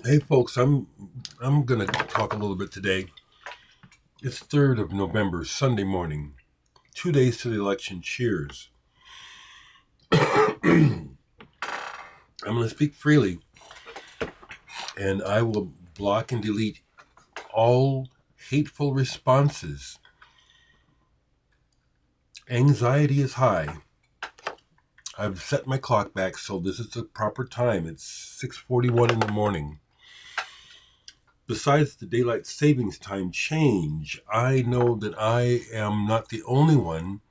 Hey folks, I'm gonna talk a little bit today. It's 3rd of November, Sunday morning, 2 days to the election. Cheers. I'm gonna speak freely, and I will block and delete all hateful responses. Anxiety is high. I've set my clock back, so this is the proper time. It's 6:41 in the morning. Besides the daylight savings time change, I know that I am not the only one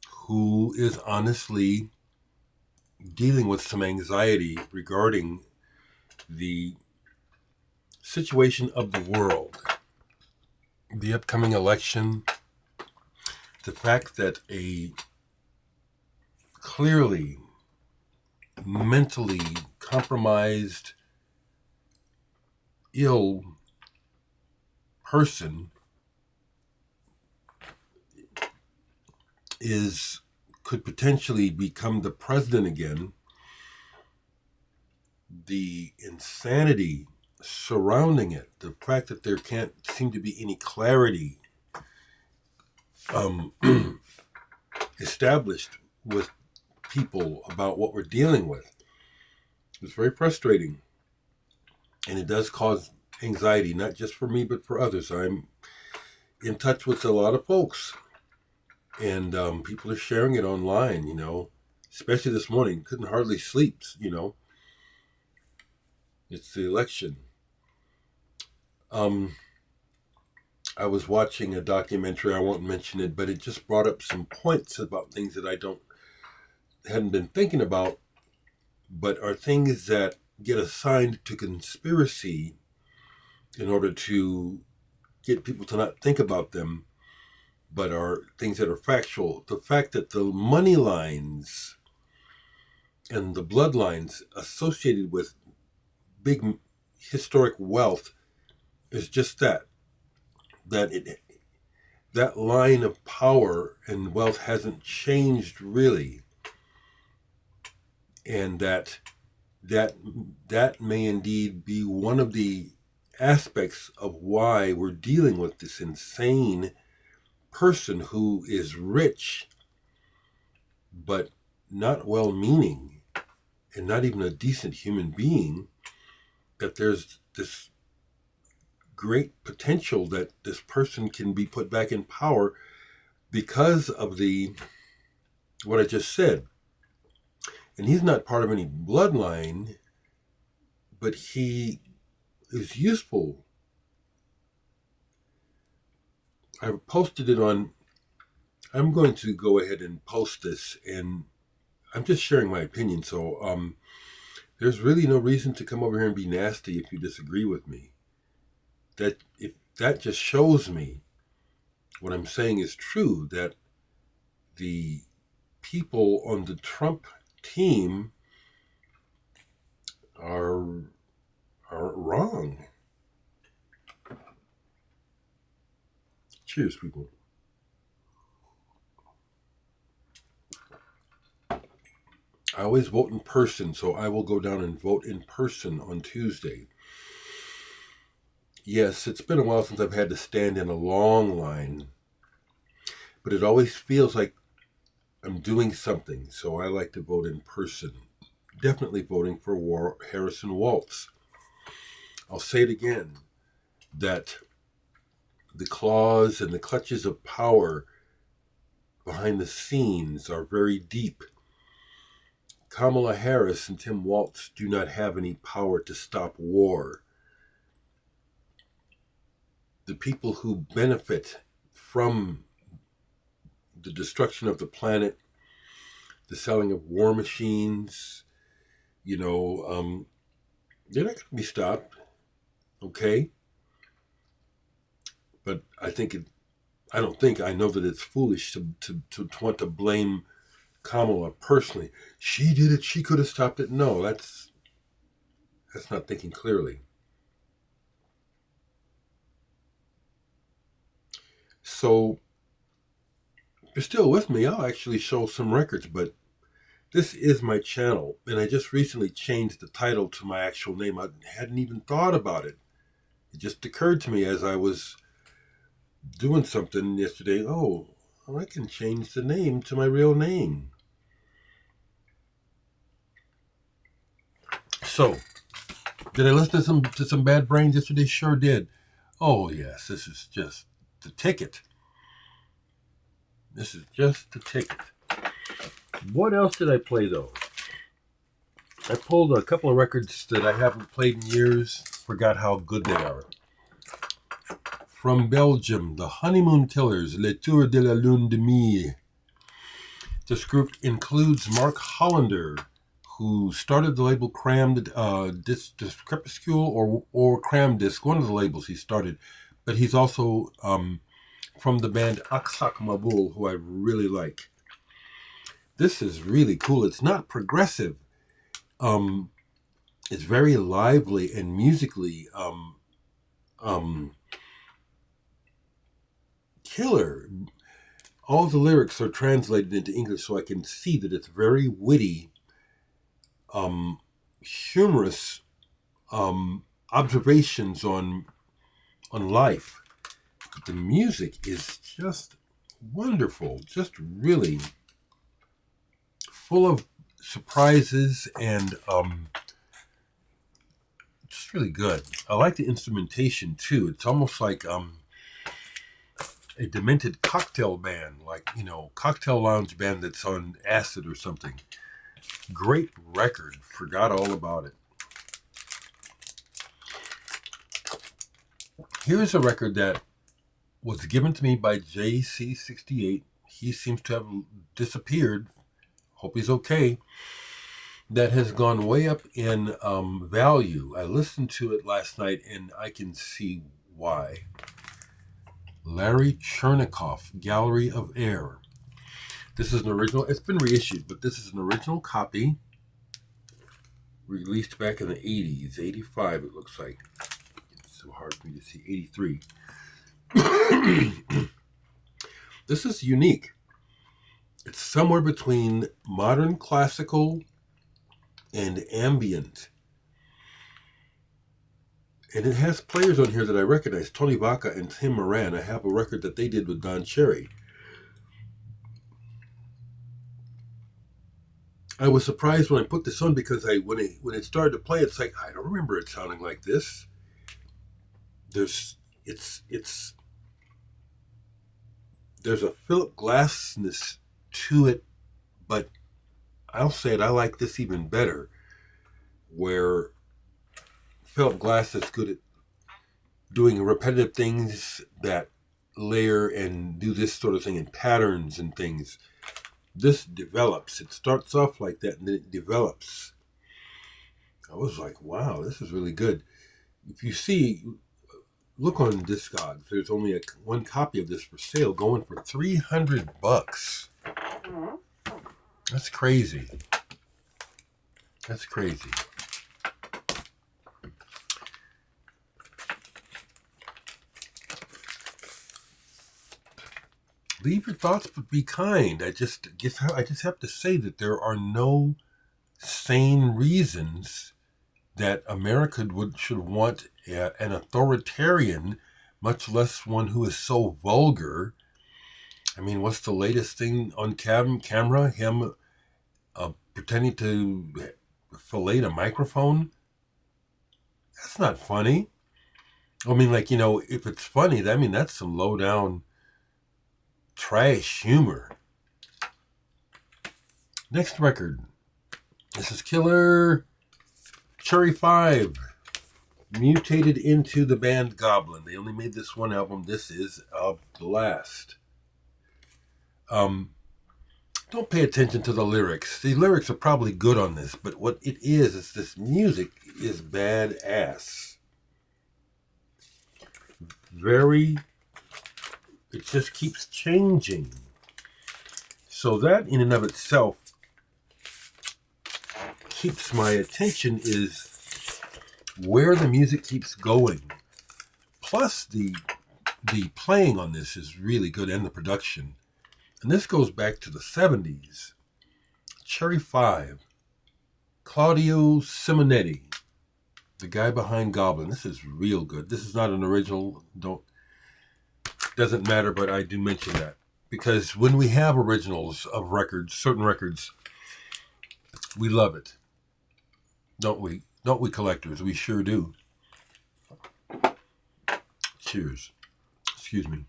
who is honestly dealing with some anxiety regarding the situation of the world, the upcoming election, the fact that a clearly mentally compromised, ill person is could potentially become the president again. The insanity surrounding it, the fact that there can't seem to be any clarity um, established with people about what we're dealing with. It's very frustrating, and it does cause anxiety, not just for me, but for others. I'm in touch with a lot of folks, and people are sharing it online, especially this morning. Couldn't hardly sleep. It's the election. Um, I was watching a documentary, I won't mention it, but it just brought up some points about things that I don't hadn't been thinking about, but are things that get assigned to conspiracy in order to get people to not think about them, but are things that are factual. The fact that the money lines and the bloodlines associated with big historic wealth is just that that line of power and wealth hasn't changed really, and that that may indeed be one of the aspects of why we're dealing with this insane person who is rich but not well meaning and not even a decent human being, that there's this great potential that this person can be put back in power because of the what I just said. And he's not part of any bloodline, but he is useful. I posted it on. I'm going to go ahead and post this, and I'm just sharing my opinion. So there's really no reason to come over here and be nasty if you disagree with me. That if that just shows me what I'm saying is true, that the people on the Trump team are are wrong. Cheers, people. I always vote in person, so I will go down and vote in person on Tuesday. Yes, it's been a while since I've had to stand in a long line, but it always feels like I'm doing something, so I like to vote in person. Definitely voting for Harrison Waltz. I'll say it again, that the claws and the clutches of power behind the scenes are very deep. Kamala Harris and Tim Waltz do not have any power to stop war. The people who benefit from the destruction of the planet, the selling of war machines, you know, they're not going to be stopped, okay? But I don't think, I know that it's foolish to want to blame Kamala personally. She did it, she could have stopped it. No, that's not thinking clearly. So, if you're still with me, I'll actually show some records, but This is my channel, and I just recently changed the title to my actual name. I hadn't even thought about it. It just occurred to me as I was doing something yesterday. Oh, I can change the name to my real name. So, did I listen to some Bad Brains yesterday? Sure did. Oh, yes, this is just the ticket. This is just the ticket. What else did I play, though? I pulled a couple of records that I haven't played in years. Forgot how good they are. From Belgium, the Honeymoon Killers, Le Tour de la Lune de Miel. This group includes Mark Hollander, who started the label Crepuscule or Cram Disc, one of the labels he started. But he's also from the band Aksak Mabul, who I really like. This is really cool. It's not progressive. It's very lively and musically killer. All the lyrics are translated into English, so I can see that it's very witty, humorous observations on life. The music is just wonderful, just really full of surprises and just really good. I like the instrumentation too. It's almost like a demented cocktail band, like, cocktail lounge band that's on acid or something. Great record. Forgot all about it. Here's a record that was given to me by JC68. He seems to have disappeared. Hope he's okay. That has gone way up in value. I listened to it last night and I can see why. Larry Chernikoff, Gallery of Air. This is an original. It's been reissued, but this is an original copy. Released back in the 80s. 85, it looks like. It's so hard for me to see. 83. This is unique. It's somewhere between modern classical and ambient. And it has players on here that I recognize. Tony Vaca and Tim Moran. I have a record that they did with Don Cherry. I was surprised when I put this on because when it started to play, it's like, I don't remember it sounding like this. There's a Philip Glassness to it, but I'll say it, I like this even better, where Philip Glass is good at doing repetitive things that layer and do this sort of thing in patterns and things. This develops. It starts off like that and then it develops. I was like, wow, this is really good. If you see, look on Discogs. There's only one copy of this for sale, going for $300. That's crazy. That's crazy. Leave your thoughts, but be kind. I just have to say that there are no sane reasons that America should want an authoritarian, much less one who is so vulgar. I mean, what's the latest thing on camera? Him pretending to fillet a microphone? That's not funny. I mean, if it's funny, that's some low down trash humor. Next record. This is Killer Cherry 5, mutated into the band Goblin. They only made this one album. This is a blast. Don't pay attention to the lyrics. The lyrics are probably good on this, but what it is this music is badass. It just keeps changing. So that in and of itself keeps my attention, is where the music keeps going. Plus the playing on this is really good, and the production. And this goes back to the 70s. Cherry 5. Claudio Simonetti, the guy behind Goblin. This is real good. This is not an original. Doesn't matter, but I do mention that. Because when we have originals of records, certain records, we love it. Don't we? Don't we, collectors? We sure do. Cheers. Excuse me.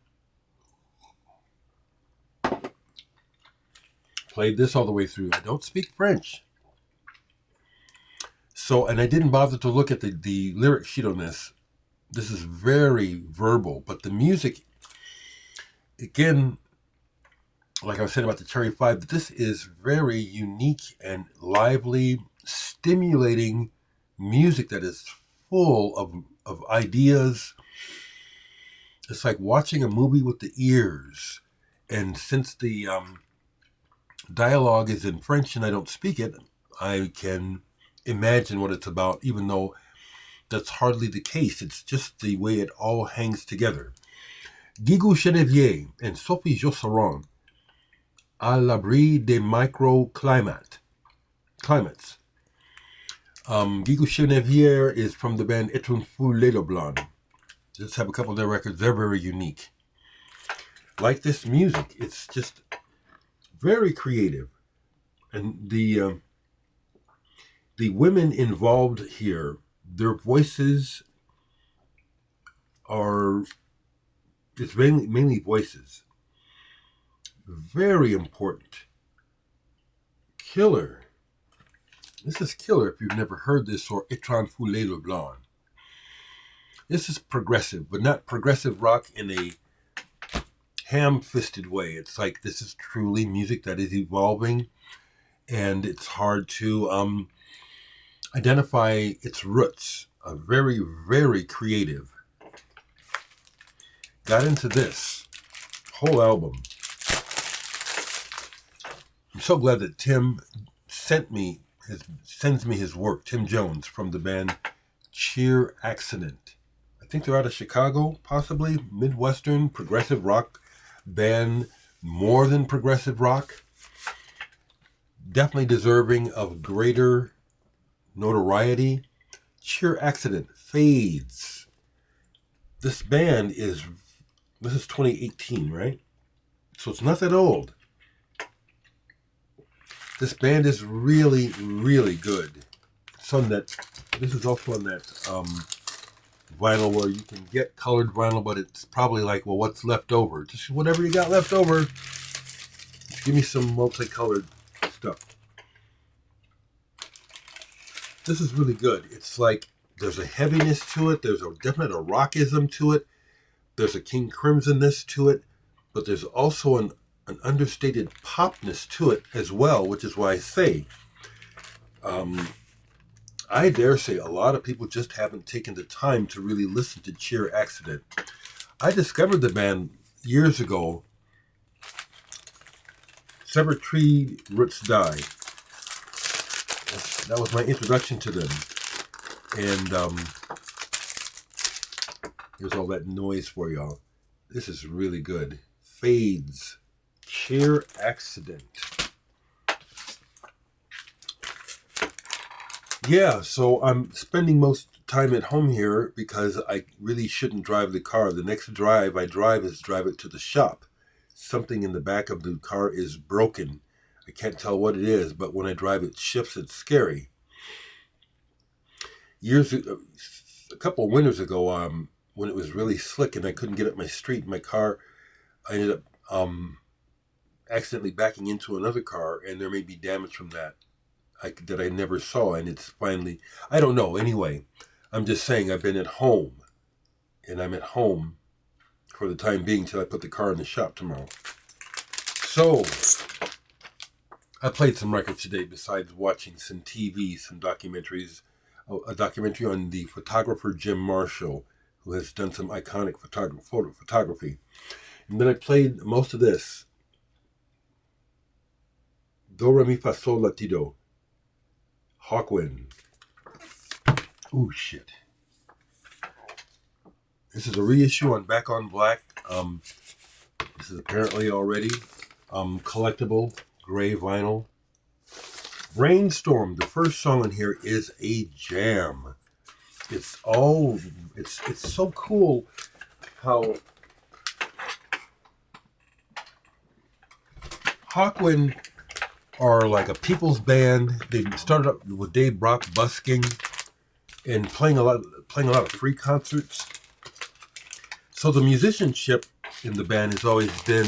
Played this all the way through. I don't speak French. So, and I didn't bother to look at the lyric sheet on this. This is very verbal, but the music, again, like I was saying about the Cherry 5, this is very unique and lively, stimulating music that is full of ideas. It's like watching a movie with the ears. And since the dialogue is in French and I don't speak it, I can imagine what it's about, even though that's hardly the case. It's just the way it all hangs together. Guigou Chenevier and Sophie Josserand, À l'abri des microclimates. Guigou Chenevier is from the band Étrange Foulée Le Blanc. Just have a couple of their records. They're very unique. Like this music, it's just very creative. And the women involved here, their voices are, it's mainly voices. Very important. Killer. This is killer if you've never heard this, or Étrange Foulée Le Blanc. This is progressive, but not progressive rock in a ham-fisted way. It's like this is truly music that is evolving, and it's hard to identify its roots. Very, very creative. Got into this whole album. I'm so glad that Tim sends me his work. Tim Jones from the band Sheer Accident. I think they're out of Chicago, possibly. Midwestern progressive rock band, more than progressive rock. Definitely deserving of greater notoriety. Sheer Accident, Fades. This band this is 2018, right? So it's not that old. This band is really, really good. This is also on that vinyl where you can get colored vinyl, but it's probably like, well, what's left over? Just whatever you got left over. Just give me some multicolored stuff. This is really good. It's like there's a heaviness to it. There's a definite rockism to it. There's a King Crimson-ness to it, but there's also an understated popness to it as well, which is why I say, I dare say a lot of people just haven't taken the time to really listen to Sheer Accident. I discovered the band years ago. Severed Tree Roots Die. That was my introduction to them. And here's all that noise for y'all. This is really good. Fades. Sheer Accident. Yeah, so I'm spending most time at home here because I really shouldn't drive the car. The next drive I drive is drive it to the shop. Something in the back of the car is broken. I can't tell what it is, but when I drive it shifts, it's scary. A couple of winters ago, when it was really slick and I couldn't get up my street, my car, I ended up accidentally backing into another car, and there may be damage from that I never saw, and it's finally, I don't know. Anyway, I'm just saying I've been at home, and I'm at home for the time being till I put the car in the shop tomorrow. So, I played some records today besides watching some TV, some documentaries. A documentary on the photographer Jim Marshall, who has done some iconic photography. And then I played most of this. Do, Re, Mi, Fa, Sol, La, Ti, Do. Hawkwind. Oh, shit. This is a reissue on Back on Black. This is apparently already collectible gray vinyl. Brainstorm, the first song on here, is a jam. It's so cool how Hawkwind are like a people's band. They started up with Dave Brock busking and playing a lot of free concerts. So the musicianship in the band has always been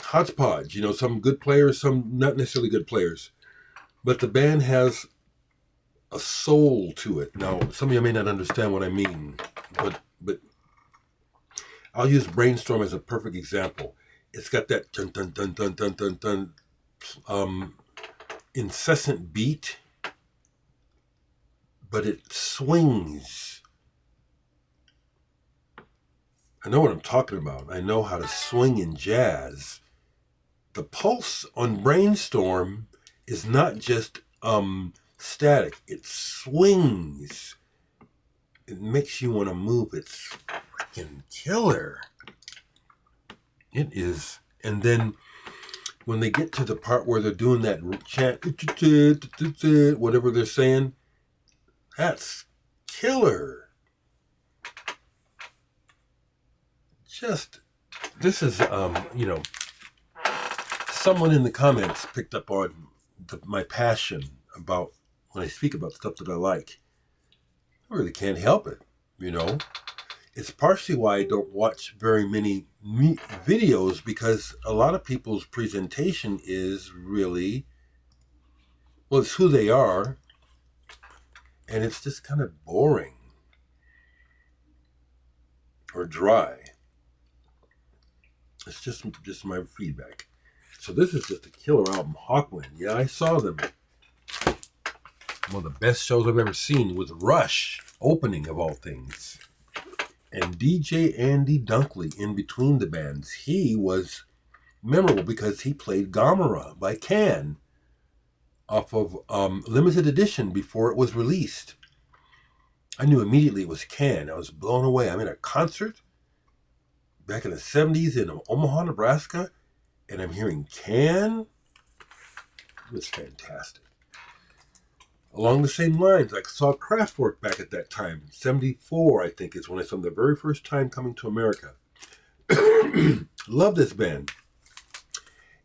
hodgepodge. Some good players, some not necessarily good players, but the band has a soul to it. Now, some of you may not understand what I mean, but I'll use Brainstorm as a perfect example. It's got that dun dun dun dun dun dun dun incessant beat, but it swings. I know what I'm talking about. I know how to swing in jazz. The pulse on Brainstorm is not just static. It swings. It makes you want to move. It's freaking killer. It is. And then when they get to the part where they're doing that chant, whatever they're saying, that's killer. This is, someone in the comments picked up on my passion about when I speak about stuff that I like. I really can't help it, It's partially why I don't watch very many videos, because a lot of people's presentation is really, well, it's who they are, and it's just kind of boring or dry. It's just my feedback. So this is just a killer album, Hawkwind. Yeah, I saw them. One of the best shows I've ever seen with Rush, opening of all things. And DJ Andy Dunkley in between the bands. He was memorable because he played Gomorrah by Can off of limited edition before it was released. I knew immediately it was Can. I was blown away. I'm in a concert back in the 70s in Omaha, Nebraska, and I'm hearing Can. It was fantastic. Along the same lines, I saw Kraftwerk back at that time. 74, I think, is when I saw them the very first time coming to America. Love this band.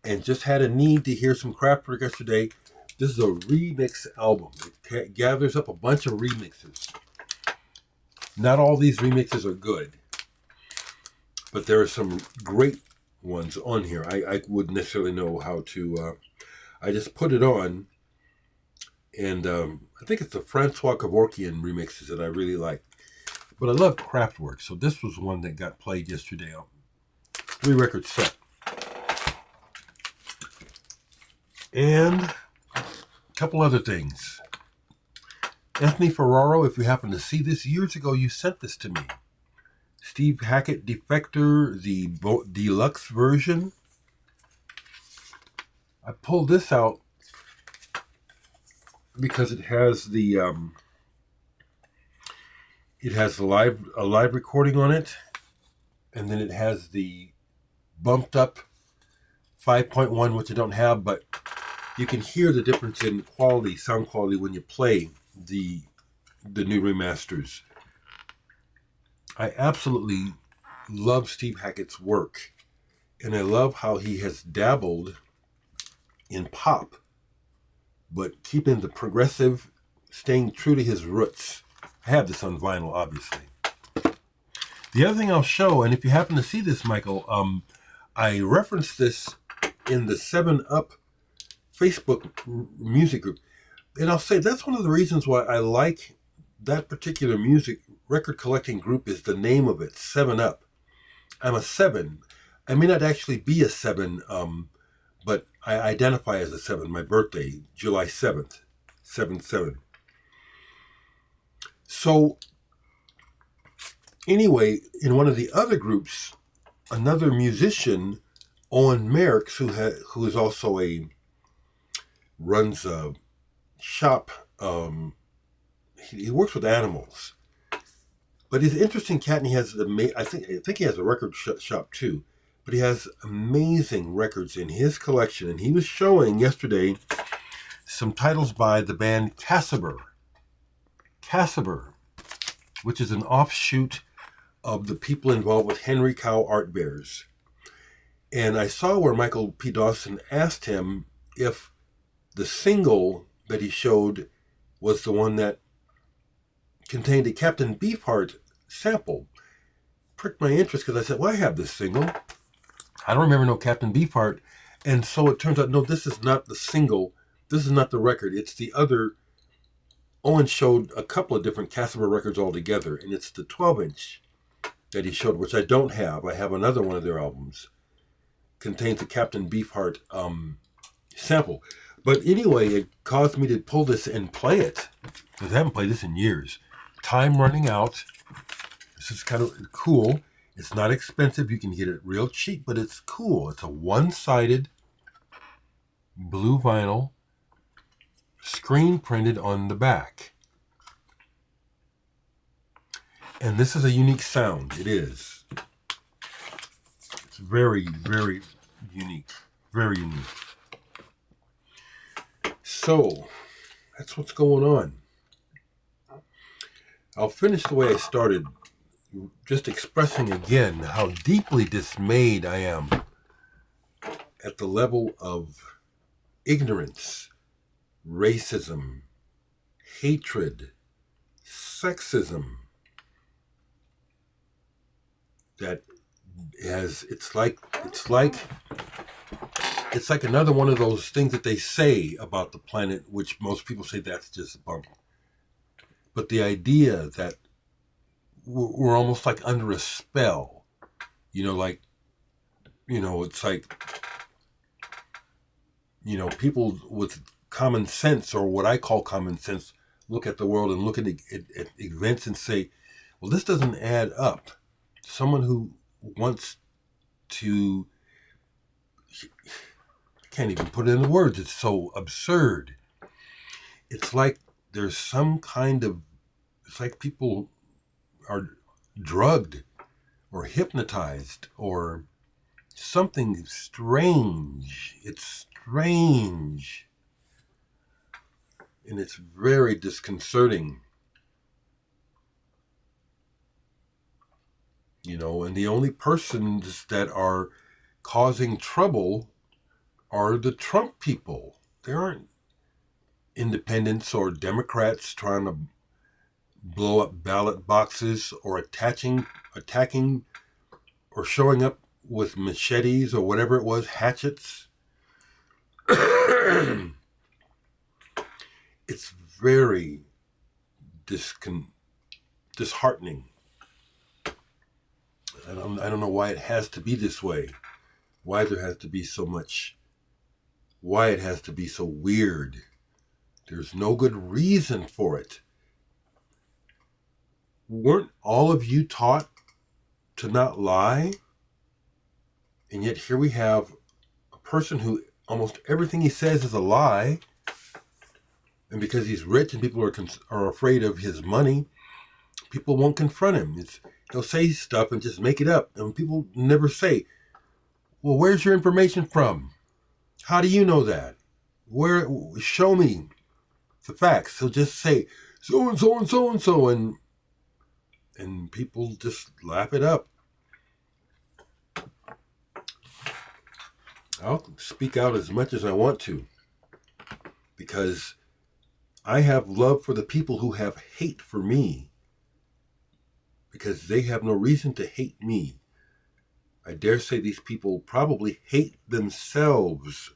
And just had a need to hear some Kraftwerk yesterday. This is a remix album. It gathers up a bunch of remixes. Not all these remixes are good, but there are some great ones on here. I wouldn't necessarily know how to... I just put it on. And I think it's the Francois Kevorkian remixes that I really like. But I love Kraftwerk, so this was one that got played yesterday. 3-record set. And a couple other things. Anthony Ferraro, if you happen to see this, years ago you sent this to me. Steve Hackett Defector, the deluxe version. I pulled this out because it has a live recording on it, and then it has the bumped up 5.1, which I don't have, but you can hear the difference in quality, sound quality, when you play the new remasters. I absolutely love Steve Hackett's work, and I love how he has dabbled in pop, but keeping the progressive, staying true to his roots. I have this on vinyl, obviously. The other thing I'll show, and if you happen to see this, Michael, I referenced this in the 7-Up Facebook music group. And I'll say that's one of the reasons why I like that particular music record collecting group, is the name of it, 7-Up. I'm a 7. I may not actually be a 7, but I identify as a 7. My birthday, July 7th, 7/7. So anyway, in one of the other groups, another musician, Owen Merrick, who is also runs a shop. He works with animals, but he's an interesting cat, and he has I think he has a record shop too. but he has amazing records in his collection. And he was showing yesterday some titles by the band Cassaber, which is an offshoot of the people involved with Henry Cow Art Bears. And I saw where Michael P. Dawson asked him if the single that he showed was the one that contained a Captain Beefheart sample. Pricked my interest because I said, well, I have this single. I don't remember no Captain Beefheart. And so it turns out, no, this is not the single. This is not the record. It's the other. Owen showed a couple of different Cassaber records altogether, and it's the 12-inch that he showed, which I don't have. I have another one of their albums. Contains the Captain Beefheart sample. But anyway, it caused me to pull this and play it, because I haven't played this in years. Time running out. This is kind of cool. It's not expensive. You can get it real cheap, but it's cool. It's a one-sided blue vinyl, screen printed on the back. And this is a unique sound. It is. It's very, very unique. Very unique. So, that's what's going on. I'll finish the way I started, just expressing again how deeply dismayed I am at the level of ignorance, racism, hatred, sexism that has it's like another one of those things that they say about the planet, which most people say that's just bunk. But the idea that we're almost like under a spell, it's like, people with common sense, or what I call common sense, look at the world and look at events and say, well, this doesn't add up. Someone who wants to, I can't even put it into words, it's so absurd. It's like there's some kind of, it's like people are drugged or hypnotized or something strange. It's strange. And it's very disconcerting. And the only persons that are causing trouble are the Trump people. There aren't independents or Democrats trying to blow up ballot boxes or attacking or showing up with machetes or whatever it was, hatchets. It's very disheartening. I don't know why it has to be this way. Why there has to be so much. Why it has to be so weird. There's no good reason for it. Weren't all of you taught to not lie? And yet here we have a person who almost everything he says is a lie. And because he's rich and people are afraid of his money, people won't confront him. He'll say stuff and just make it up. And people never say, well, where's your information from? How do you know that? Show me the facts. He'll just say, so-and-so and so-and-so. And people just laugh it up. I'll speak out as much as I want to, because I have love for the people who have hate for me, because they have no reason to hate me. I dare say these people probably hate themselves